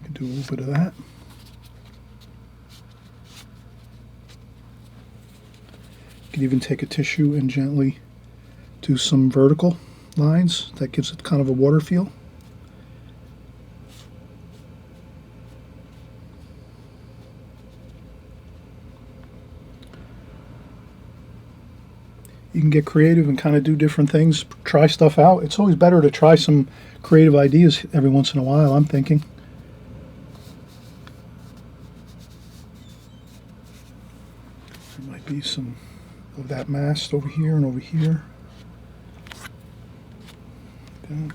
You can do a little bit of that. You can even take a tissue and gently do some vertical lines. That gives it kind of a water feel. You can get creative and kind of do different things, try stuff out. It's always better to try some creative ideas every once in a while, I'm thinking. There might be some of that masked over here and over here. Okay.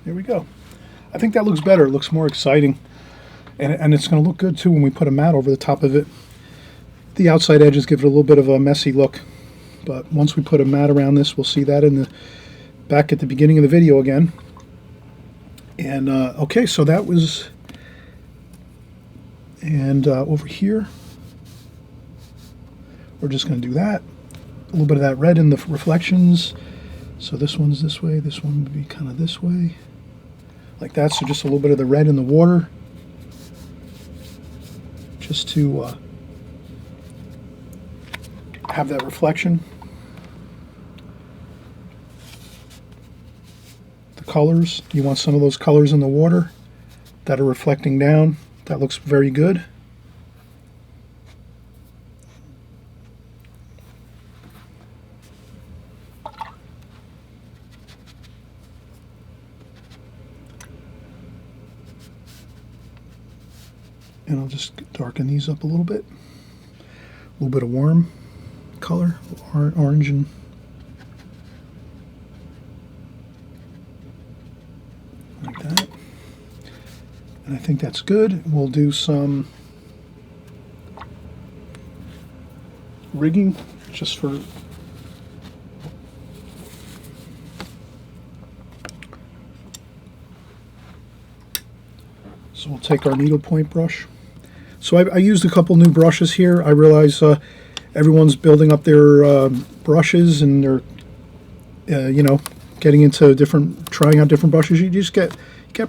There we go. I think that looks better. It looks more exciting. And it's going to look good too when we put a mat over the top of it. The outside edges give it a little bit of a messy look. But once we put a mat around this, we'll see that in the back at the beginning of the video again. And okay, so that was... And over here, we're just going to do that. A little bit of that red in the reflections. So this one's this way. This one would be kind of this way. Like that, so just a little bit of the red in the water, just to have that reflection. The colors, you want some of those colors in the water that are reflecting down. That looks very good. And I'll just darken these up a little bit. A little bit of warm color, orange and like that. And I think that's good. We'll do some rigging just for so we'll take our needlepoint brush. So I used a couple new brushes here. I realize everyone's building up their brushes and they're, you know, getting into trying out different brushes. You just get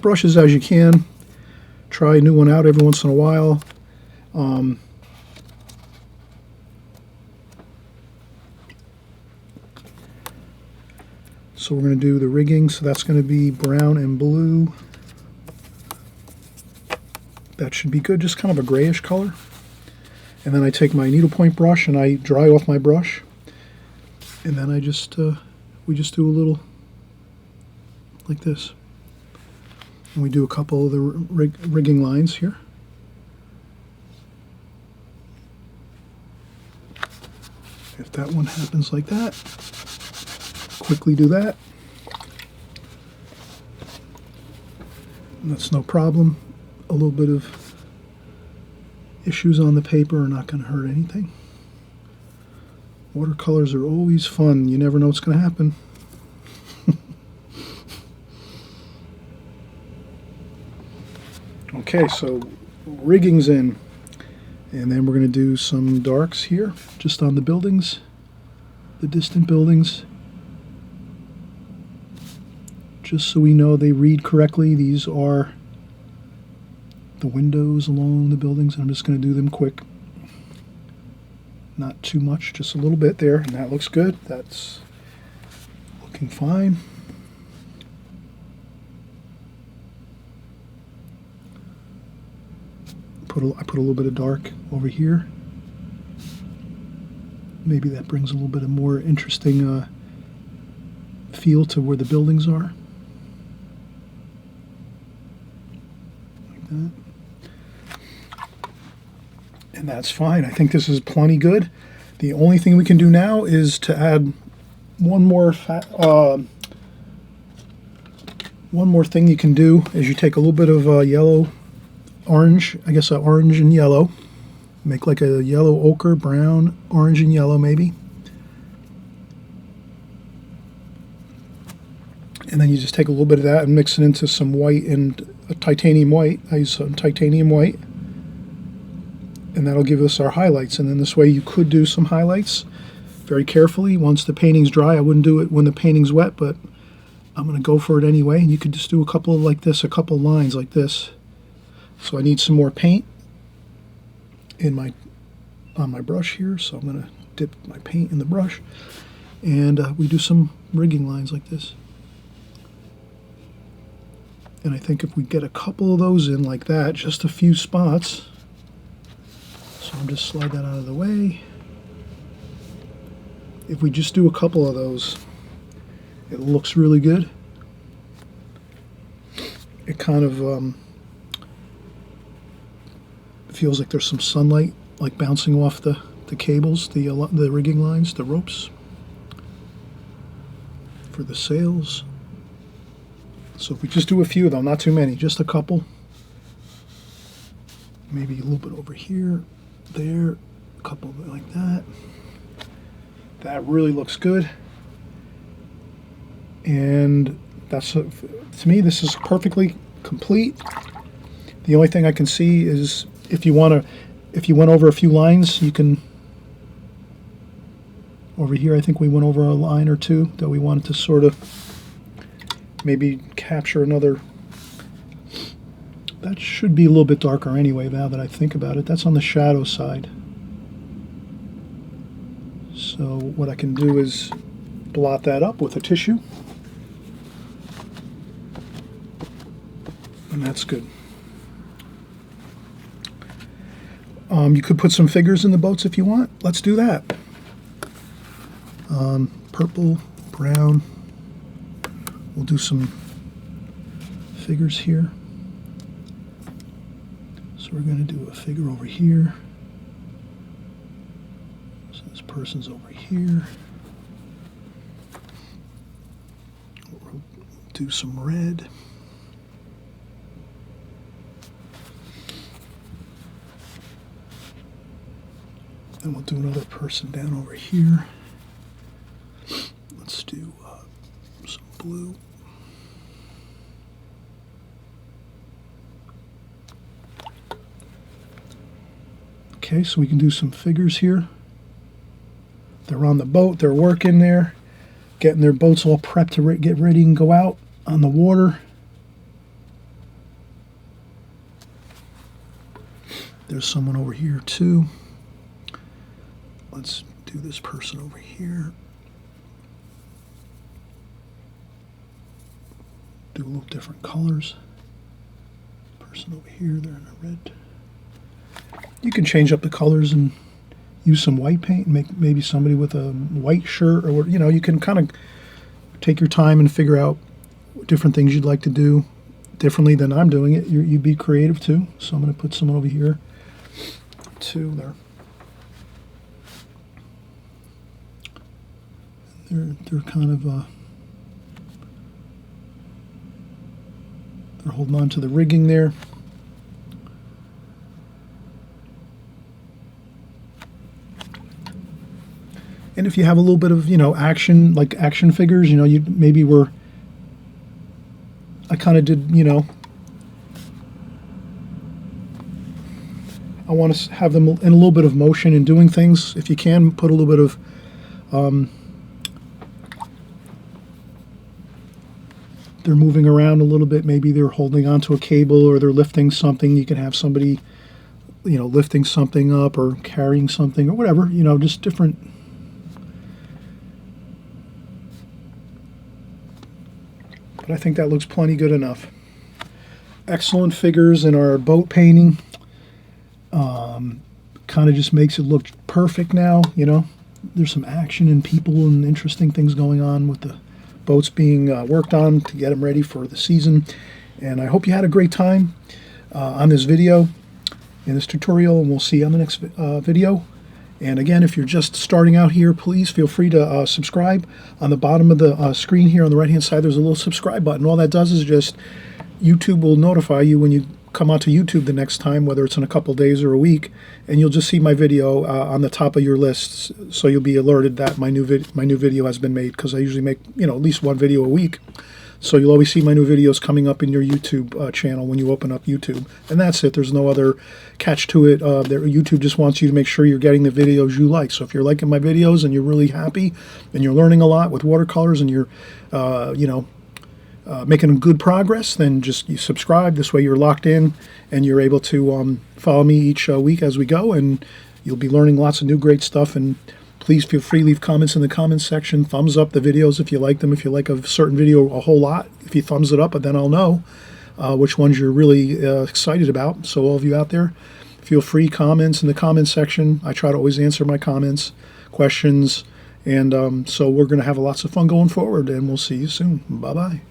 brushes as you can. Try a new one out every once in a while. So we're going to do the rigging. So that's going to be brown and blue. That should be good, just kind of a grayish color. And then I take my needlepoint brush and I dry off my brush. And then I just, we just do a little like this. And we do a couple of the rigging lines here. If that one happens like that, quickly do that. And that's no problem. A little bit of issues on the paper are not going to hurt anything. Watercolors are always fun. You never know what's going to happen. Okay, so rigging's in. And then we're going to do some darks here, just on the buildings, the distant buildings. Just so we know they read correctly, these are the windows along the buildings. I'm just going to do them quick. Not too much, just a little bit there, and that looks good. That's looking fine. I put a little bit of dark over here. Maybe that brings a little bit of more interesting feel to where the buildings are. Like that. And that's fine. I think this is plenty good. The only thing we can do now is to add one more thing you can do is you take a little bit of yellow, orange, I guess orange and yellow. Make like a yellow ochre, brown, orange and yellow maybe. And then you just take a little bit of that and mix it into some white and a titanium white. I use some titanium white. And that'll give us our highlights. And then this way you could do some highlights very carefully. Once the painting's dry, I wouldn't do it when the painting's wet, but I'm going to go for it anyway. And you could just do a couple of like this, a couple lines like this. So I need some more paint on my brush here, so I'm going to dip my paint in the brush, and we do some rigging lines like this. And I think if we get a couple of those in like that, just a few spots, so I'm just slide that out of the way. If we just do a couple of those, it looks really good. It kind of feels like there's some sunlight like bouncing off the cables, the rigging lines, the ropes for the sails. So if we just do a few of them, not too many, just a couple, maybe a little bit over here, there, a couple like that. That really looks good. And that's, to me, this is perfectly complete. The only thing I can see is if you went over a few lines, you can, over here I think we went over a line or two that we wanted to sort of maybe capture another. That should be a little bit darker anyway now that I think about it. That's on the shadow side. So what I can do is blot that up with a tissue. And that's good. You could put some figures in the boats if you want. Let's do that. Purple, brown. We'll do some figures here. So we're going to do a figure over here. So this person's over here. We'll do some red. And we'll do another person down over here. Let's do some blue. Okay, so we can do some figures here. They're on the boat, they're working there, getting their boats all prepped to get ready and go out on the water. There's someone over here too. Let's do this person over here. Do a little different colors. Person over here, they're in the red. You can change up the colors and use some white paint and make maybe somebody with a white shirt, or you can kind of take your time and figure out different things you'd like to do differently than I'm doing it. You'd be creative too. So I'm going to put someone over here too. They're kind of they're holding on to the rigging there. And if you have a little bit of, action, like action figures, you maybe I kind of did, I want to have them in a little bit of motion and doing things. If you can, put a little bit of, they're moving around a little bit. Maybe they're holding onto a cable or they're lifting something. You can have somebody, lifting something up or carrying something or whatever, just different. But I think that looks plenty good enough. Excellent figures in our boat painting. Kind of just makes it look perfect now, There's some action and people and interesting things going on with the boats being worked on to get them ready for the season. And I hope you had a great time on this video, in this tutorial, and we'll see you on the next video. And again, if you're just starting out here, please feel free to subscribe. On the bottom of the screen here on the right-hand side, there's a little subscribe button. All that does is just YouTube will notify you when you come onto YouTube the next time, whether it's in a couple days or a week, and you'll just see my video on the top of your list, so you'll be alerted that my new video has been made, because I usually make at least one video a week. So you'll always see my new videos coming up in your YouTube channel when you open up YouTube. And that's it. There's no other catch to it. YouTube just wants you to make sure you're getting the videos you like. So if you're liking my videos and you're really happy and you're learning a lot with watercolors and you're, making good progress, then just you subscribe. This way you're locked in and you're able to follow me each week as we go. And you'll be learning lots of new great stuff. And please feel free to leave comments in the comments section. Thumbs up the videos if you like them. If you like a certain video a whole lot, if you thumbs it up, then I'll know which ones you're really excited about. So all of you out there, feel free, comments in the comments section. I try to always answer my comments, questions, and so we're going to have lots of fun going forward, and we'll see you soon. Bye-bye.